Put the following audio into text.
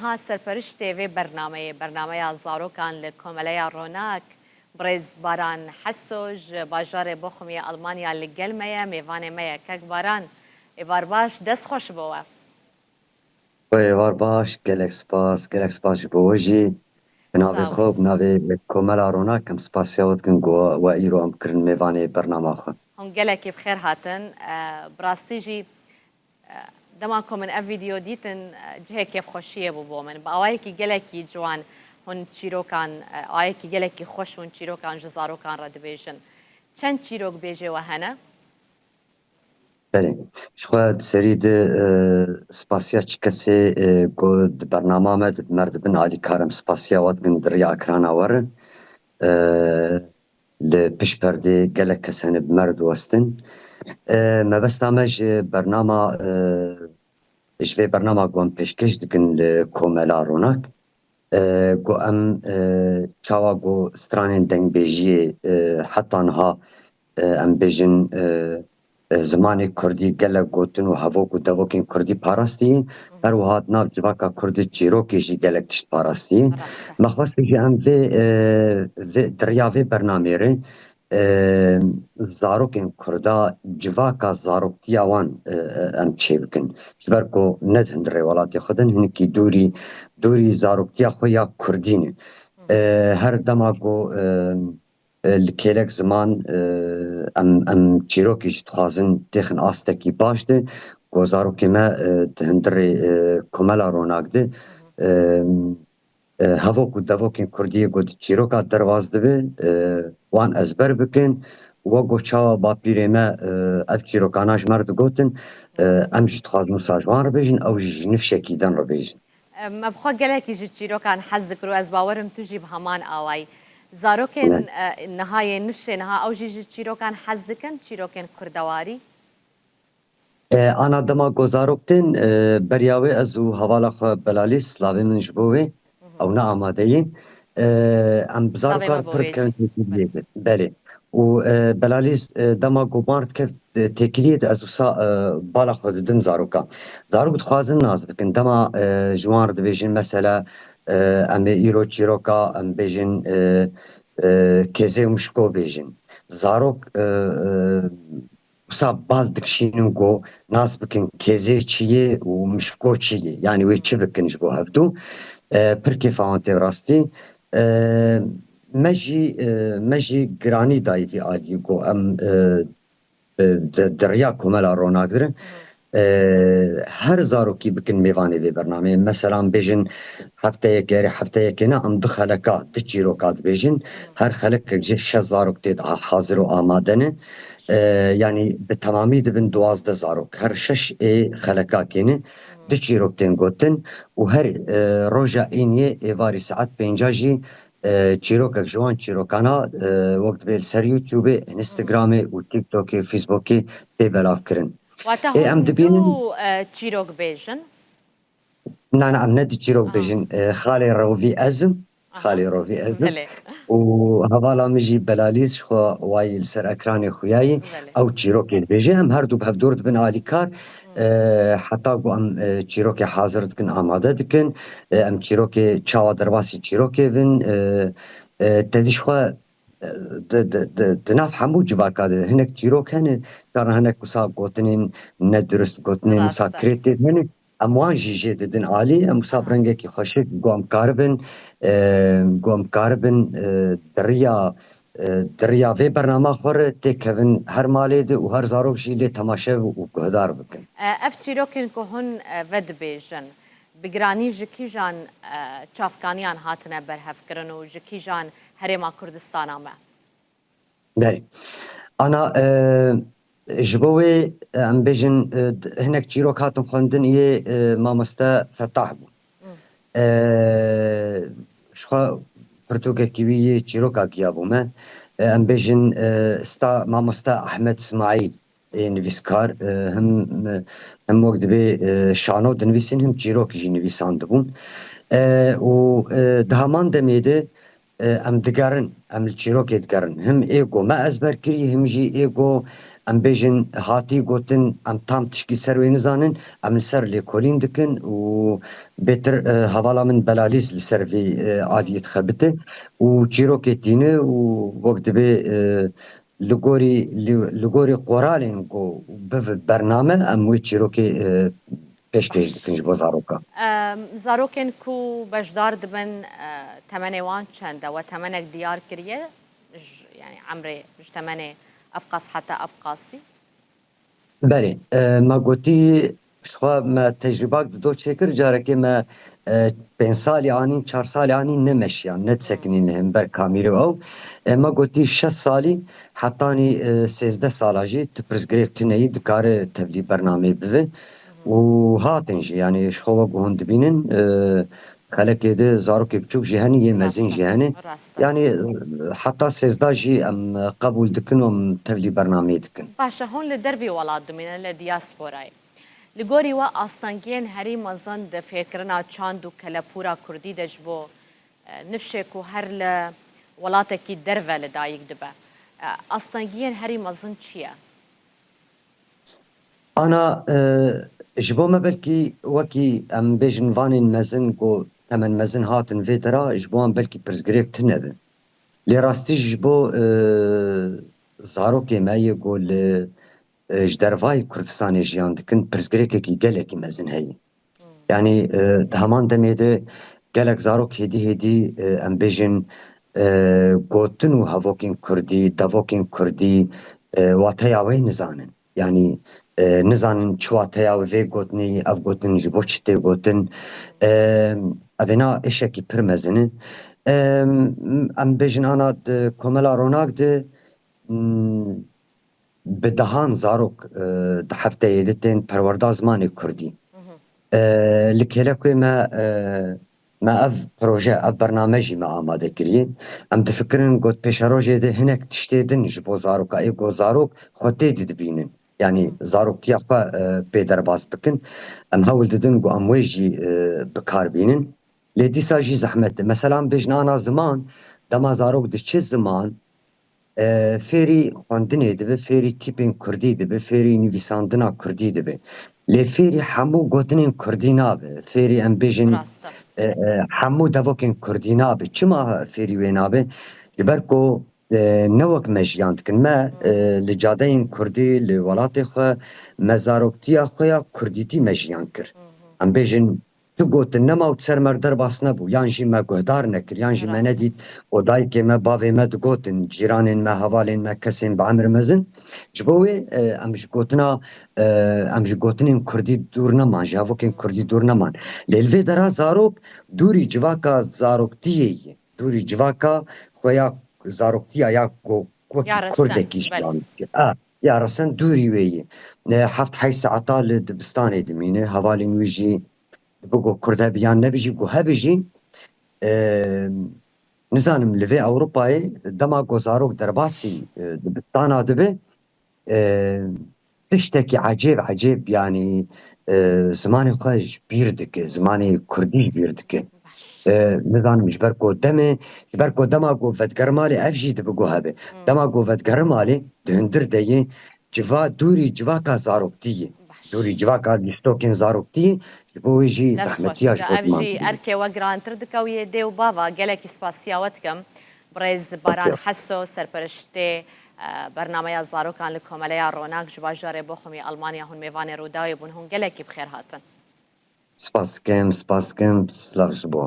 ها سرپرشتê vê bernameya zarokan li Komeleya Ronak Brêzbaran Heso ji bajarê Boxumê Almanya li gel me ye mêvanê me ye Kekbaran êvar baş dest xweş bi we. Êvar baş, gelek spas ji bo we jî bi navê Sağ ol. xwe bi navê Komela Ronak em spasiya we dikin ku we îro em kirin mêvanê bernama xwe. Hûn gelekî bi xêr hatin. Bi rastî jî dema ku min ev vîdeo dîtin cihê kêfxweşiyê bû bo min. Bi awayekî gelekî ciwan hûn çîrokan awayekî gelekî xweş hûn çîrokan ji zarokan re dibêjin. Çend çîrok bêjê we hene? Belê. Ji xwe di serî de spasiya çi kesê ku di bernama me mer dibin alîkar em spasiya we dikin di rêya ekrana we re. Li pişt perdê gelek kes hene bi mer diwestin. Mebesta me ji bernama ji vê bernama ku em pêşkêş dikin li Komela Ronak ku em çawa ku stranên dengbêjiyê heta niha em bêjin zimanê Kurdî gelek gotin û hevok û devokên Kurdî parastî her wiha nav civaka Kurdî çîrokê jî gelek tişt parastî. Me xwest jî em vê di rêya vê bernamê re zarokên Kurda civaka zaroktiya wan em çê bikin. Ji ber ku ne din di rêwelatê xwe din hinekî dorî zaroktiya xwe ya Kurdî ne. Her dema ku li kêlek ziman em çîrokê jî dixwazin têxin astekî baş de ku zarokê me di hundirê Komela Ronak de hevok û devokên Kurdiyê ku di çîroka derbas dibe wan ezber bikin we ku çawa bapîrê me ev çîrokana ji mer digotin em jî dixwazin wisa ji wan re bêjin ew jî ji nifşekî din re bêjin. Me bi xwe gelekî ji çîrokan hez dikir û ez bawerim tu jî bi heman awayî. Zarokên nihayê nifşê niha ew jî ji çîrokan hez dikin çîrokên kurdewarî? Ana dema ku zarok tên beriya wê ez û hevala xwe belalî slavê min ji bo wê ew ne amadeyî em bi zarokar pir dikevin têkiliyê de belê û belalî dema ku bar dikev têkiliyê de ez wisa bala xwe didim zaroka. Zarok dixwazin nas bikin dema ji wan re dibêjin mesela em ê îro çîroka em bêjin kêzê û mişko bêjin. Zarok wisa baz dikişînin ku nas bikin kêzê çi yê û mişko çi yê yanî wê çi bikin ji bo hevdû pir kêfa wan tê rastî. Me jî giranî dayî vî aliyî ku em di rêya Komela Ronak de her zarokî bikin mêvanê vê bernameyê. Mesela em bêjin hefteyekê erê hefteyekê ne em du xeleka du çîroka dibêjin her xelekek jî 6 zarok tê de hazir û amade ne. Yani bi temamî dibin 12 zarok her 6 xelekakê ne du çîrok tên gotin û her roja êniyê êvarî saet 5 jî çîrokek ji wan çîrokana wek dibe li ser YouTubeê, Instagramê û TikTokê, Facebookê tê belavkirin. Wate Em hûn dibînin du çîrok bêjin? na em ne di çîrok bêjin xalê rovî ezim xalê rovî ezim Belê, û hevala min jî belalî ji xwe wayî li ser ekranê xuyayî belê. ew çîrokê dibêje em her du bi hevdor dibin alîkar heta ku em çîrokê hazir dikin amade dikin em çîrokê çawa derbasî çîrokê bin te dî ji xwe di nav hemû civaka de hinek çîrok hene caran hinek wisa gotinên nedurist gotinên wisa Rast e. kirêtê hene em wan jî jê didin alî em wisa bi rengekî xweşik got em karibin di rêya vê bernama xwe re têkevin her malê de û her zarok jî lê temaşev û guhdar bikin. Ev çîrokên ku hûn ve dibêjin bi giranî ji kîjan çavkaniyan hatine berhevkirin û ji kîjan Herêma Kurdistana me? Belê. Ana ji bo wê em bêjin hinek çîrok hatin xwendin yê mamoste Fetah bû. Ji xwe pirtûkekî wî yê çîroka giyabû me em bêjin mamoste Ehmed İsmaîl ê nivîskar him wek dibe şano dinivîsîn him çîrok jî nivîsan dibûn û di heman demê de em digerin em li çîrokê digerin him ê ku me ezber kirî him jî ê ku ام بیژن هاتی گوتن ام تام تشکی سر وی نزانن ام لسر لیکولین دکن و بهتر حوالا من بلالیز لسر وی عادیت خبته و چیرو کتینه و وقت به لگوری قرالین گو به برنامه ام وی چیرو که پیشکش باش. دکنج با زاروکا. زاروکن کو بەشدار دبن تەمەنێ وان چەندە و تەمەنێک دیار کردیە يعني عمري مش تەمەنێ ئەفقاس حتى ئەفقاسی بله ما گوتی شخوا ما تجربه دو چکر جاره که ما 5 سالی آنین 4 سالی آنین نمشیان نت سکنین هم بر کامیرو او ما گوتی 6 سالی حتی نی 13 سالاجی تپرزگریف تنهی دکاره تبلی برنامه بوه و هاتنجی yani شخوا گوهند بینن خلق ده زاروک بچوک جهانی یه مزین جهانی ڕاستە yani حتی 13 جی ام قبول دکن و ام تبلی برنامه دکن. باشە هۆن لە دەربی وڵات دمێنە لە دیاسپۆرای li gorî we astangiyên herî mezin di fêrkirina çand û kelepûra Kurdî de ji bo nifşê ku her li welatekî derve li dayîk dibe astangiyên herî mezin çi ye أنا ji bo me belkî wekî em bêjin vanên mezin ku hemen mezin hatin vê dera ji bo wan belkî pirsgirêk tune be. Lê rastî ji bo zarokê me yê ku li ji dervayê Kurdistanê jiyan dikin pirsgirêkekî gelekî mezin heye. Yani di heman demê de gelek zarok hêdî hêdî em bêjin gotin û hevokên Kurdî, devokên Kurdî wateya wê nizanin. Yani nizanin çi wateya vê gotinê ev gotin ji bo çi tê gotin evêna êşekî pir mezin e. Em bêjin ana di komela ronak de bi dehan zarok di hefteyê de tên perwerda zimanê Kurdî. li kêlekê me ev proje ev bername jî me amade kiriye em difikirin got pêşerojê de hinek tiştê din ji bo zaroka ê got zarok xwe tê didibînin yani zaroktiya xwe pê derbas bikin em hewl didin got em wê jî bikar bînin lê dîsa jî zehmet e mesela em bêjin ana ziman dema zarok di çi ziman fêrî xwendinê dibe fêrî tîpên Kurdî dibe fêrî nivîsandina Kurdî dibe lê fêrî hemû gotinên Kurdî nabe fêrî em bêjin hemû devokên Kurdî nabe çima fêrî wê nabe ji ber ku ne wek me jiyan dikin me li cadeyên Kurdî li welatê xwe me zaroktiya xwe ya Kurdîtî me jiyan kir em bêjin tu gotin nema û ser derbas nebû yan jî me guhdar nekir yan jî me nedît o dayikê me bavê me digotin cîranên me hevalên me kesên bi emir mezin ji bo wê em ji gotina em ji gotinên Kurdî dûr neman ji hevokên Kurdî dûr neman lê li vê dera zarok dûrî civaka zaroktiyê ye dûrî civaka xwe ya zaroktiya ya wekî Kurdekî jiyan dike ya resen dûrî wê ye heft hey saeta li dibistanê dimîne hevalên wî jî بگو کرده بیان نبیجی گو هبیجی نزانم لوی اوروپای دما گزاروک درباسی دبستانا دبه تشتکی عجیب yani زمانی خوش بیردکه زمانی کردی بیردکه نزانم جبر کو دمه جبر کو دما گو ودگرمالی افجی دبگو هبه دما گو ودگرمالی دهندر دیه جوا دوری جوا کا زاروک دیه دوری جوا کا دیستوکین زاروک دیه بۆی ژی زەحمەتیاش ئەو ژی ئەرکێوە گرانتر دکەویە دێ و باوە گەلێکی سپاسیاوە دکەم بڕێز باران حەسۆ سەرپەرشتێ بەرنامەیە زارۆکان لە کۆمەلەیە ڕۆناک ji باژارێ بۆ خۆمی ئەڵمانیا هون میێوانێ ڕووداوی بوون هەون گەلێکی بخێر هاتن سپاس دکەم سلااوش بۆ